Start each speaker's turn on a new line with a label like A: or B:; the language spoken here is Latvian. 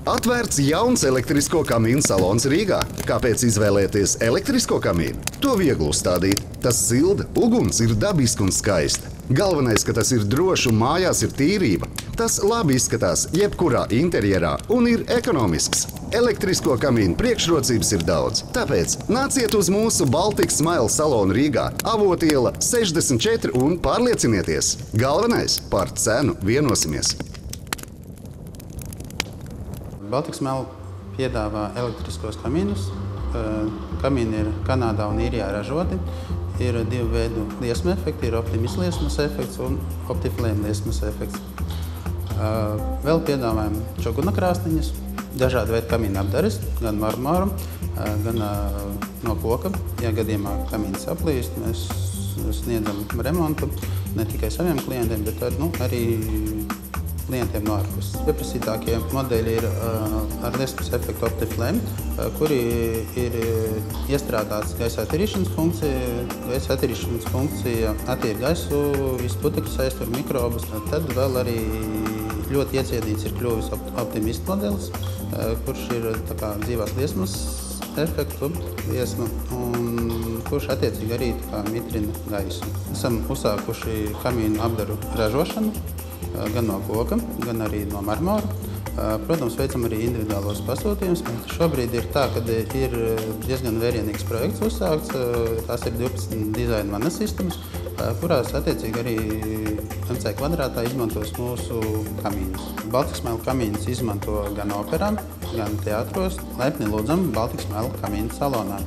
A: Atvērts jauns elektrisko kamīnu salons Rīgā. Kāpēc izvēlēties elektrisko kamīnu? To viegli uzstādīt. Tas silda, uguns ir dabiski un skaista. Galvenais, ka tas ir droši un mājās ir tīrība. Tas labi izskatās jebkurā interjerā un ir ekonomisks. Elektrisko kamīnu priekšrocības ir daudz. Tāpēc nāciet uz mūsu Baltic Smile salonu Rīgā, Avotiela 64 un pārliecinieties. Galvenais – par cenu vienosimies.
B: Baltic Smile piedāvā elektriskos kamīnus. Kamīni ir Kanādā un Īrijā ražoti. Ir divu veidu liesmu efekti. Ir Optimis liesmas efekts un Optiflame liesmas efekts. Vēl piedāvājam čuguna krāsniņas, dažādu veidu kamīnu apdares, gan marmoru, gan no koka. Ja gadījumā kamīns aplīst, mēs sniedzam remontu ne tikai saviem klientiem, bet arī klientiem no ārpuses. Pieprasītākie modeļi ir ar liesmas efektu Optiflame, kuri ir iestrādāts gaisa attīrīšanas funkcija. Gaisa attīrīšanas funkcija attīra gaisu, visu putekļus aiztur mikrobus. Tad vēl arī ļoti iecienīts ir kļuvis Optimis modelis, kurš ir dzīvās liesmas efektu liesma un kurš attiecīgi arī mitrina gaisu. Esam uzsākuši kamīnu apdaru ražošanu, gan no koka, gan arī no marmora. Protams, veicam arī individuālos pasūtījumus. Šobrīd ir tā, ka ir diezgan vērienīgs projekts uzsākts. Tās ir 12 dizaina manas sistemas, kurās attiecīgi arī MC kvadrātā izmantos mūsu kamīnus. Baltic Smile kamīnus izmanto gan operā, gan teātros. Laipni lūdzam Baltic Smile kamīnu salonā.